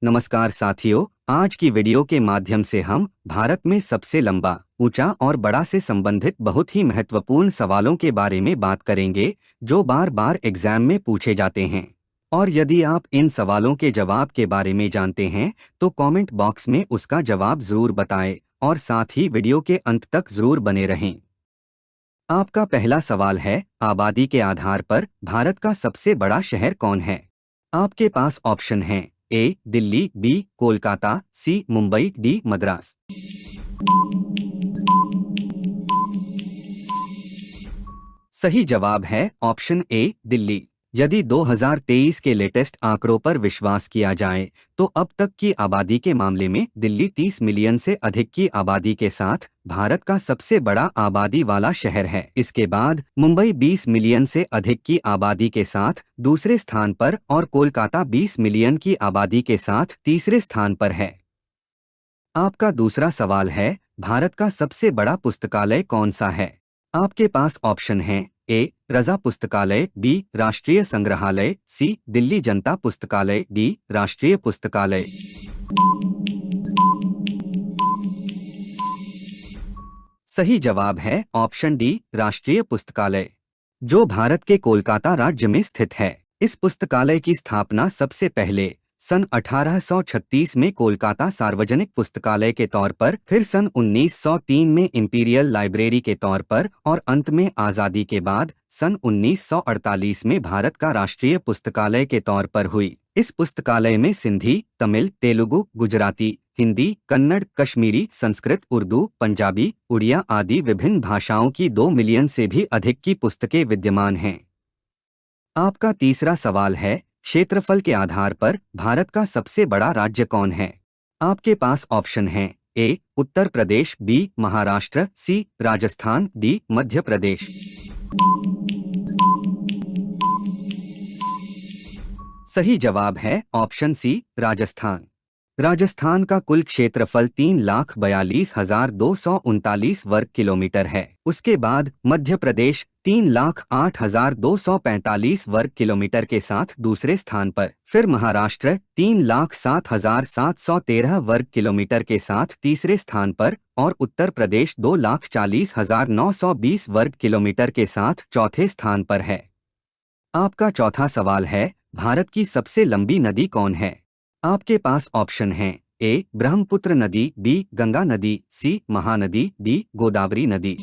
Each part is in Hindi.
नमस्कार साथियों, आज की वीडियो के माध्यम से हम भारत में सबसे लंबा, ऊंचा और बड़ा से संबंधित बहुत ही महत्वपूर्ण सवालों के बारे में बात करेंगे जो बार बार एग्जाम में पूछे जाते हैं। और यदि आप इन सवालों के जवाब के बारे में जानते हैं तो कमेंट बॉक्स में उसका जवाब जरूर बताएं और साथ ही वीडियो के अंत तक जरूर बने रहें। आपका पहला सवाल है, आबादी के आधार पर भारत का सबसे बड़ा शहर कौन है? आपके पास ऑप्शन हैं ए दिल्ली, बी कोलकाता, सी मुंबई, डी मद्रास। सही जवाब है ऑप्शन ए दिल्ली। यदि 2023 के लेटेस्ट आंकड़ों पर विश्वास किया जाए तो अब तक की आबादी के मामले में दिल्ली 30 मिलियन से अधिक की आबादी के साथ भारत का सबसे बड़ा आबादी वाला शहर है। इसके बाद मुंबई 20 मिलियन से अधिक की आबादी के साथ दूसरे स्थान पर और कोलकाता 20 मिलियन की आबादी के साथ तीसरे स्थान पर है। आपका दूसरा सवाल है, भारत का सबसे बड़ा पुस्तकालय कौन सा है? आपके पास ऑप्शन हैं ए रजा पुस्तकालय, बी राष्ट्रीय संग्रहालय, सी दिल्ली जनता पुस्तकालय, डी राष्ट्रीय पुस्तकालय। सही जवाब है ऑप्शन डी राष्ट्रीय पुस्तकालय, जो भारत के कोलकाता राज्य में स्थित है। इस पुस्तकालय की स्थापना सबसे पहले सन 1836 में कोलकाता सार्वजनिक पुस्तकालय के तौर पर, फिर सन 1903 में इंपीरियल लाइब्रेरी के तौर पर और अंत में आज़ादी के बाद सन 1948 में भारत का राष्ट्रीय पुस्तकालय के तौर पर हुई। इस पुस्तकालय में सिंधी, तमिल, तेलुगु, गुजराती, हिंदी, कन्नड़, कश्मीरी, संस्कृत, उर्दू, पंजाबी, उड़िया आदि विभिन्न भाषाओं की 2 मिलियन से भी अधिक की पुस्तकें विद्यमान हैं। आपका तीसरा सवाल है, क्षेत्रफल के आधार पर भारत का सबसे बड़ा राज्य कौन है? आपके पास ऑप्शन हैं ए उत्तर प्रदेश, बी महाराष्ट्र, सी राजस्थान, डी मध्य प्रदेश। सही जवाब है ऑप्शन सी राजस्थान। राजस्थान का कुल क्षेत्रफल 3,42,239 वर्ग किलोमीटर है। उसके बाद मध्य प्रदेश 3,08,245 वर्ग किलोमीटर के साथ दूसरे स्थान पर, फिर महाराष्ट्र 3,07,713 वर्ग किलोमीटर के साथ तीसरे स्थान पर और उत्तर प्रदेश 2,40,920 वर्ग किलोमीटर के साथ चौथे स्थान पर है। आपका चौथा सवाल है, भारत की सबसे लंबी नदी कौन है? आपके पास ऑप्शन हैं ए ब्रह्मपुत्र नदी, बी गंगा नदी, सी महानदी, डी गोदावरी नदी।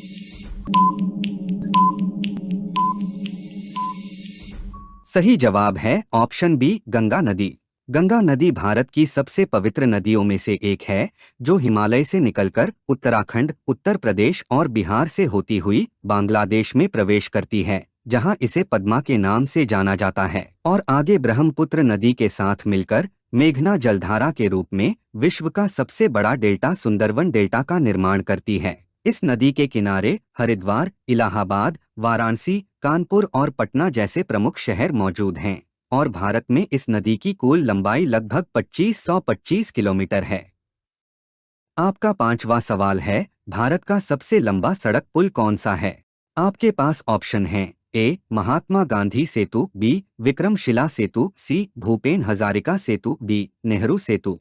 सही जवाब है ऑप्शन बी गंगा नदी। गंगा नदी भारत की सबसे पवित्र नदियों में से एक है, जो हिमालय से निकलकर उत्तराखंड, उत्तर प्रदेश और बिहार से होती हुई बांग्लादेश में प्रवेश करती है, जहां इसे पद्मा के नाम से जाना जाता है, और आगे ब्रह्मपुत्र नदी के साथ मिलकर मेघना जलधारा के रूप में विश्व का सबसे बड़ा डेल्टा सुंदरवन डेल्टा का निर्माण करती है। इस नदी के किनारे हरिद्वार, इलाहाबाद, वाराणसी, कानपुर और पटना जैसे प्रमुख शहर मौजूद हैं और भारत में इस नदी की कुल लंबाई लगभग 2525 किलोमीटर है। आपका पांचवा सवाल है, भारत का सबसे लंबा सड़क पुल कौन सा है? आपके पास ऑप्शन हैं ए महात्मा गांधी सेतु, बी विक्रमशिला सेतु, सी भूपेन हजारिका सेतु, डी नेहरू सेतु।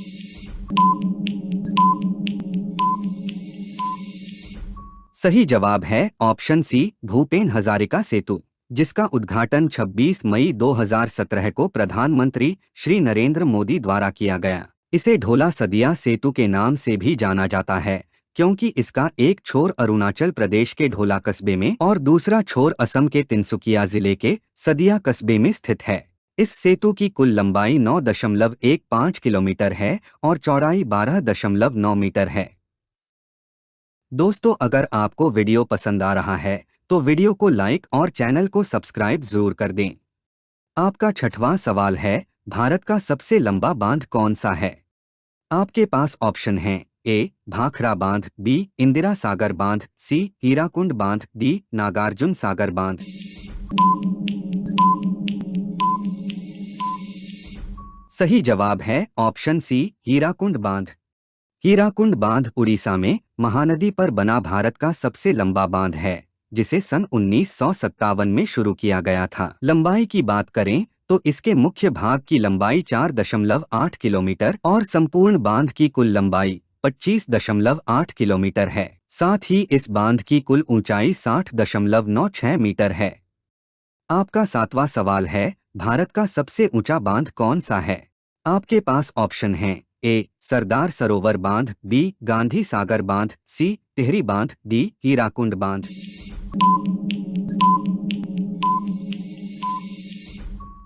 सही जवाब है ऑप्शन सी भूपेन हजारिका सेतु, जिसका उद्घाटन 26 मई 2017 को प्रधानमंत्री श्री नरेंद्र मोदी द्वारा किया गया। इसे ढोला सदिया सेतु के नाम से भी जाना जाता है, क्योंकि इसका एक छोर अरुणाचल प्रदेश के ढोला कस्बे में और दूसरा छोर असम के तिनसुकिया जिले के सदिया कस्बे में स्थित है। इस सेतु की कुल लंबाई 9.15 किलोमीटर है और चौड़ाई 12.9 मीटर है। दोस्तों, अगर आपको वीडियो पसंद आ रहा है तो वीडियो को लाइक और चैनल को सब्सक्राइब जरूर कर दें। आपका छठवां सवाल है, भारत का सबसे लंबा बांध कौन सा है? आपके पास ऑप्शन हैं ए भाखड़ा बांध, बी इंदिरा सागर बांध, सी हीराकुंड बांध, डी नागार्जुन सागर बांध। सही जवाब है ऑप्शन सी हीराकुंड बांध। हीराकुंड बांध उड़ीसा में महानदी पर बना भारत का सबसे लंबा बांध है, जिसे सन 1957 में शुरू किया गया था। लंबाई की बात करें तो इसके मुख्य भाग की लंबाई 4.8 किलोमीटर और संपूर्ण बांध की कुल लंबाई 25.8 किलोमीटर है। साथ ही इस बांध की कुल ऊंचाई 60.96 मीटर है। आपका सातवां सवाल है, भारत का सबसे ऊंचा बांध कौन सा है? आपके पास ऑप्शन हैं: ए सरदार सरोवर बांध, बी गांधी सागर बांध, सी टिहरी बांध, डी हीराकुंड बांध।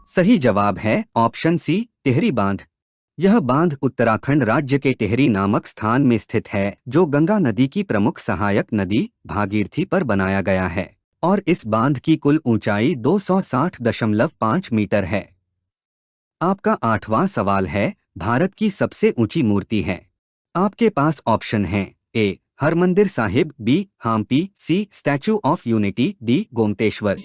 सही जवाब है ऑप्शन सी टिहरी बांध। यह बांध उत्तराखंड राज्य के टिहरी नामक स्थान में स्थित है, जो गंगा नदी की प्रमुख सहायक नदी भागीरथी पर बनाया गया है और इस बांध की कुल ऊंचाई 260.5 मीटर है। आपका आठवां सवाल है, भारत की सबसे ऊंची मूर्ति है। आपके पास ऑप्शन हैं: A Harmandir Sahib, B Hampi, C Statue of Unity, D Gommateshwara.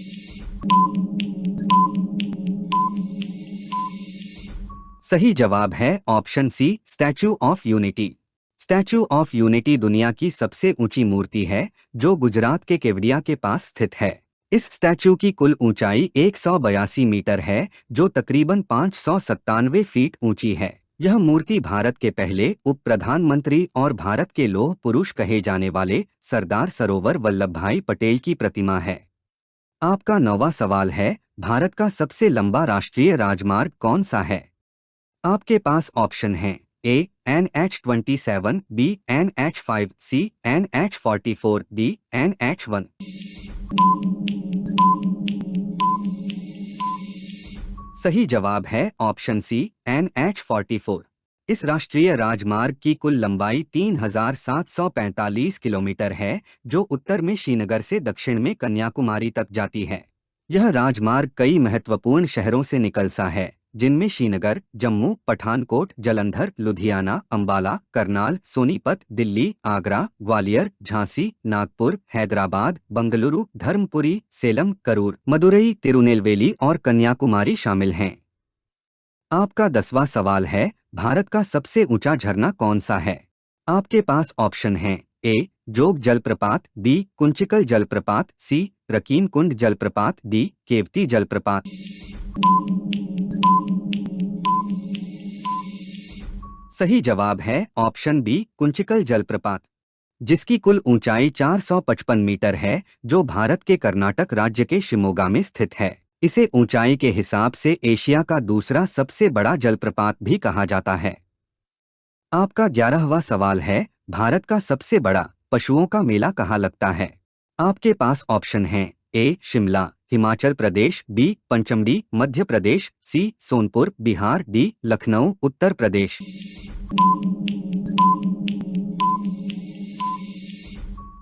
सही जवाब है option C Statue of Unity. Statue of Unity दुनिया की सबसे ऊंची मूर्ति है, जो गुजरात के केवड़िया के पास स्थित है। इस स्टैच्यू की कुल ऊंचाई 182 मीटर है, जो तकरीबन 597 फीट ऊंची है। यह मूर्ति भारत के पहले उप प्रधानमंत्री और भारत के लौह पुरुष कहे जाने वाले सरदार सरोवर वल्लभभाई पटेल की प्रतिमा है। आपका नौवां सवाल है, भारत का सबसे लंबा राष्ट्रीय राजमार्ग कौन सा है? आपके पास ऑप्शन हैं: ए NH27, बी NH5, सी NH44, डी NH1। सही जवाब है ऑप्शन सी NH44। इस राष्ट्रीय राजमार्ग की कुल लंबाई 3745 किलोमीटर है, जो उत्तर में श्रीनगर से दक्षिण में कन्याकुमारी तक जाती है। यह राजमार्ग कई महत्वपूर्ण शहरों से निकलता है, जिनमें श्रीनगर, जम्मू, पठानकोट, जालंधर, लुधियाना, अंबाला, करनाल, सोनीपत, दिल्ली, आगरा, ग्वालियर, झांसी, नागपुर, हैदराबाद, बंगलुरु, धर्मपुरी, सेलम, करूर, मदुरई, तिरुनेलवेली और कन्याकुमारी शामिल हैं। आपका 10वां सवाल है, भारत का सबसे ऊंचा झरना कौन सा है? आपके पास ऑप्शन हैं: ए जोग जलप्रपात, बी कुंचिकल जलप्रपात, सी रकीन कुंड जलप्रपात, डी केवती जलप्रपात। सही जवाब है ऑप्शन बी कुंचिकल जलप्रपात, जिसकी कुल ऊंचाई 455 मीटर है, जो भारत के कर्नाटक राज्य के शिमोगा में स्थित है। इसे ऊंचाई के हिसाब से एशिया का दूसरा सबसे बड़ा जलप्रपात भी कहा जाता है। आपका 11वां सवाल है, भारत का सबसे बड़ा पशुओं का मेला कहाँ लगता है? आपके पास ऑप्शन हैं: ए शिमला, हिमाचल प्रदेश, बी पंचमढ़ी, मध्य प्रदेश, सी सोनपुर, बिहार, डी लखनऊ, उत्तर प्रदेश।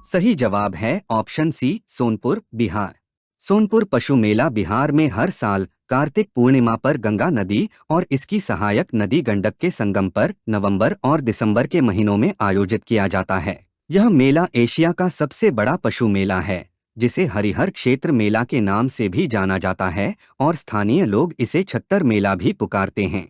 सही जवाब है ऑप्शन सी सोनपुर, बिहार। सोनपुर पशु मेला बिहार में हर साल कार्तिक पूर्णिमा पर गंगा नदी और इसकी सहायक नदी गंडक के संगम पर नवंबर और दिसंबर के महीनों में आयोजित किया जाता है। यह मेला एशिया का सबसे बड़ा पशु मेला है, जिसे हरिहर क्षेत्र मेला के नाम से भी जाना जाता है और स्थानीय लोग इसे छत्तर मेला भी पुकारते हैं।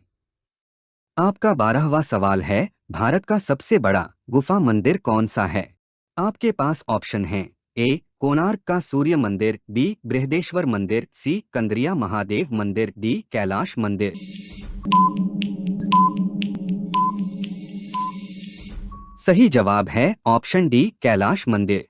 आपका 12वां सवाल है, भारत का सबसे बड़ा गुफा मंदिर कौन सा है? आपके पास ऑप्शन हैं: ए कोणार्क का सूर्य मंदिर, बी बृहदेश्वर मंदिर, सी कंदरिया महादेव मंदिर, डी कैलाश मंदिर। सही जवाब है ऑप्शन डी कैलाश मंदिर।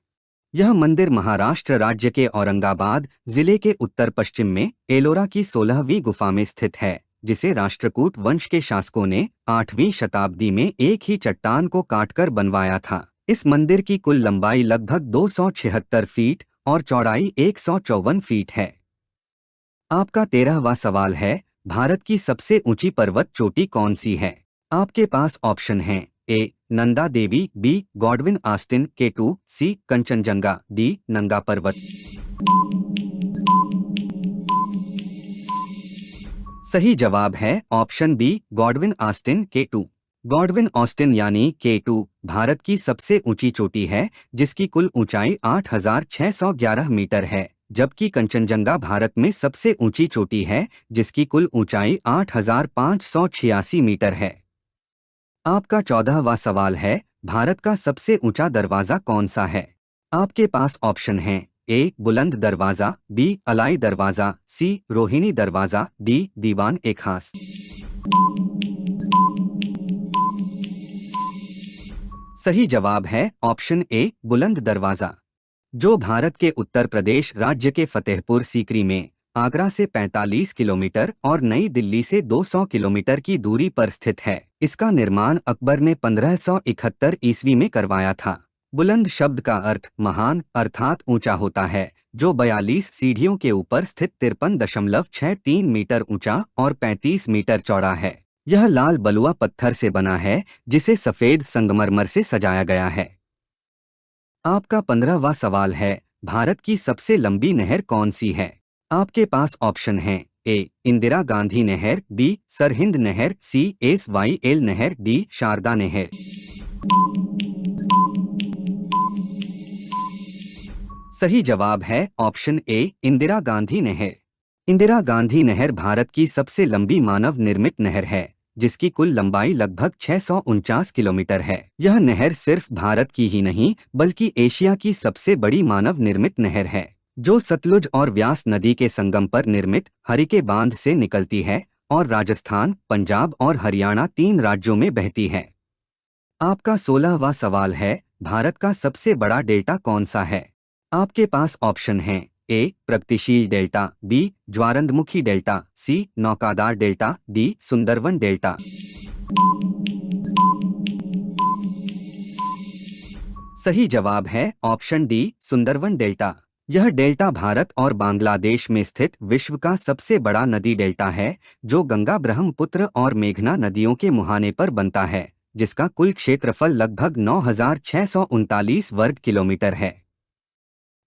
यह मंदिर महाराष्ट्र राज्य के औरंगाबाद जिले के उत्तर पश्चिम में एलोरा की 16वीं गुफा में स्थित है, जिसे राष्ट्रकूट वंश के शासकों ने 8वीं शताब्दी में एक ही चट्टान को काटकर बनवाया था। इस मंदिर की कुल लंबाई लगभग 276 फीट और चौड़ाई 154 फीट है। आपका 13वां सवाल है, भारत की सबसे ऊंची पर्वत चोटी कौन सी है? आपके पास ऑप्शन हैं: A Nanda Devi, B Godwin Austen K2, C Kanchenjunga, D Nanga Parbat. सही जवाब है option B Godwin Austen K2। Godwin Austen यानी K2 भारत की सबसे ऊंची चोटी है, जिसकी कुल ऊंचाई 8611 मीटर है, जबकि कंचनजंगा भारत में सबसे ऊंची चोटी है, जिसकी कुल ऊंचाई 8586 मीटर है। आपका 14वां सवाल है, भारत का सबसे ऊंचा दरवाजा कौन सा है? आपके पास ऑप्शन हैं: ए बुलंद दरवाजा, बी अलाई दरवाजा, सी रोहिणी दरवाजा, डी दीवान ए खास। सही जवाब है ऑप्शन ए बुलंद दरवाजा, जो भारत के उत्तर प्रदेश राज्य के फतेहपुर सीकरी में आगरा से 45 किलोमीटर और नई दिल्ली से 200 किलोमीटर की दूरी पर स्थित है। इसका निर्माण अकबर ने 1571 ईस्वी में करवाया था। बुलंद शब्द का अर्थ महान अर्थात ऊंचा होता है, जो 42 सीढ़ियों के ऊपर स्थित 53.63 मीटर ऊंचा और 35 मीटर चौड़ा है। यह लाल बलुआ पत्थर से बना है, जिसे सफेद संगमरमर से सजाया गया है। आपका 15वां सवाल है, भारत की सबसे लंबी नहर कौन सी है? आपके पास ऑप्शन हैं ए इंदिरा गांधी नहर, बी सरहिंद नहर, सी SYL नहर, डी शारदा नहर। सही जवाब है ऑप्शन ए इंदिरा गांधी नहर। इंदिरा गांधी नहर भारत की सबसे लंबी मानव निर्मित नहर है, जिसकी कुल लंबाई लगभग 649 किलोमीटर है। यह नहर सिर्फ भारत की ही नहीं बल्कि एशिया की सबसे बड़ी मानव निर्मित नहर है, जो सतलुज और व्यास नदी के संगम पर निर्मित हरिके बांध से निकलती है और राजस्थान, पंजाब और हरियाणा 3 राज्यों में बहती है। आपका 16वां सवाल है, भारत का सबसे बड़ा डेल्टा कौन सा है? आपके पास ऑप्शन हैं ए प्रगतिशील डेल्टा, बी ज्वारंदमुखी डेल्टा, सी नौकादार डेल्टा, डी सुंदरवन डेल्टा। सही जवाब है ऑप्शन डी सुंदरवन डेल्टा। यह डेल्टा भारत और बांग्लादेश में स्थित विश्व का सबसे बड़ा नदी डेल्टा है, जो गंगा, ब्रह्मपुत्र और मेघना नदियों के मुहाने पर बनता है, जिसका कुल क्षेत्रफल लगभग 9639 वर्ग किलोमीटर है।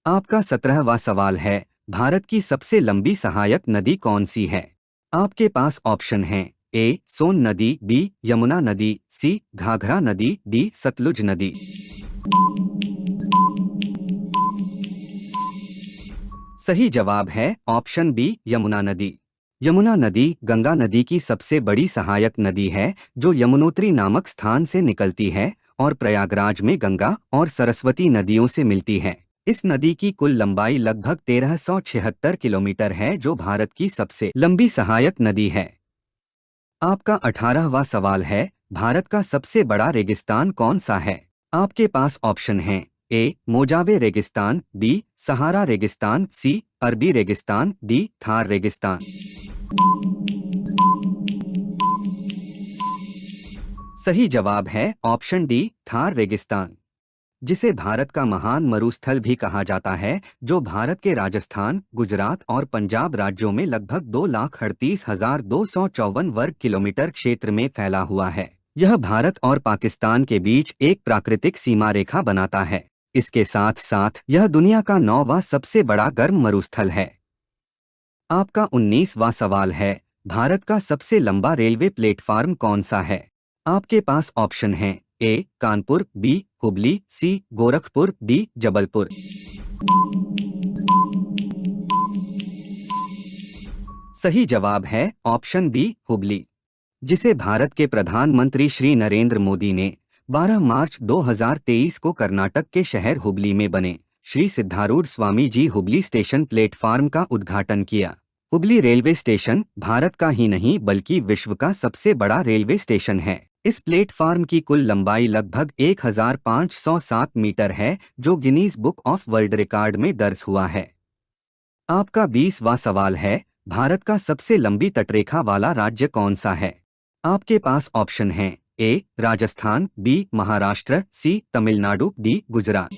आपका 17वां सवाल है, भारत की सबसे लंबी सहायक नदी कौन सी है? आपके पास ऑप्शन हैं ए सोन नदी, बी यमुना नदी, सी घाघरा नदी, डी सतलुज नदी। सही जवाब है ऑप्शन बी यमुना नदी। यमुना नदी गंगा नदी की सबसे बड़ी सहायक नदी है, जो यमुनोत्री नामक स्थान से निकलती है और प्रयागराज में गंगा और सरस्वती नदियों से मिलती है। इस नदी की कुल लंबाई लगभग 1376 किलोमीटर है, जो भारत की सबसे लंबी सहायक नदी है। आपका 18वां सवाल है, भारत का सबसे बड़ा रेगिस्तान कौन सा है? आपके पास ऑप्शन हैं ए मोजावे रेगिस्तान, बी सहारा रेगिस्तान, सी अरबी रेगिस्तान, डी थार रेगिस्तान। सही जवाब है ऑप्शन डी थार रेगिस्तान, जिसे भारत का महान मरुस्थल भी कहा जाता है, जो भारत के राजस्थान, गुजरात और पंजाब राज्यों में लगभग 2,38,254 वर्ग किलोमीटर क्षेत्र में फैला हुआ है। यह भारत और पाकिस्तान के बीच एक प्राकृतिक सीमा रेखा बनाता है। इसके साथ साथ यह दुनिया का 9वां सबसे बड़ा गर्म मरुस्थल है। आपका 19वां सवाल है, भारत का सबसे लंबा रेलवे प्लेटफार्म कौन सा है? आपके पास ऑप्शन हैं ए कानपुर, बी हुबली, सी गोरखपुर, डी जबलपुर। सही जवाब है ऑप्शन बी हुबली, जिसे भारत के प्रधानमंत्री श्री नरेंद्र मोदी ने 12 मार्च 2023 को कर्नाटक के शहर हुबली में बने श्री सिद्धारूढ़ स्वामी जी हुबली स्टेशन प्लेटफार्म का उद्घाटन किया। हुबली रेलवे स्टेशन भारत का ही नहीं बल्कि विश्व का सबसे बड़ा रेलवे स्टेशन है। इस प्लेटफार्म की कुल लंबाई लगभग 1507 मीटर है, जो Guinness book of world record में दर्ज हुआ है। आपका 20वां सवाल है, भारत का सबसे लंबी तटरेखा वाला राज्य कौन सा है? आपके पास ऑप्शन हैं ए राजस्थान, बी महाराष्ट्र, सी तमिलनाडु, डी गुजरात।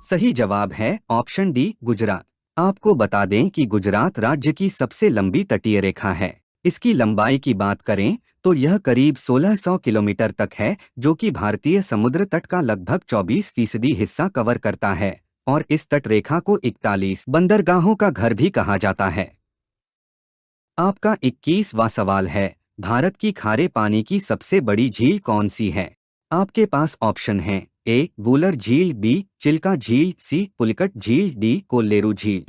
सही जवाब है ऑप्शन डी गुजरात। आपको बता दें कि गुजरात राज्य की सबसे लंबी तटीय रेखा है। इसकी लंबाई की बात करें तो यह करीब 1600 किलोमीटर तक है, जो कि भारतीय समुद्र तट का लगभग 24% हिस्सा कवर करता है और इस तट रेखा को 41 बंदरगाहों का घर भी कहा जाता है। आपका 21वां सवाल है, भारत की खारे पानी की सबसे बड़ी झील कौन सी है? आपके पास ऑप्शन हैं ए वूलर झील, बी चिल्का झील, सी पुलिकट झील, डी कोल्लेरू झील।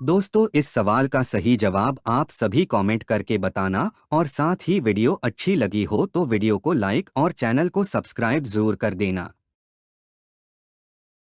दोस्तों, इस सवाल का सही जवाब आप सभी कमेंट करके बताना और साथ ही वीडियो अच्छी लगी हो तो वीडियो को लाइक और चैनल को सब्सक्राइब जरूर कर देना।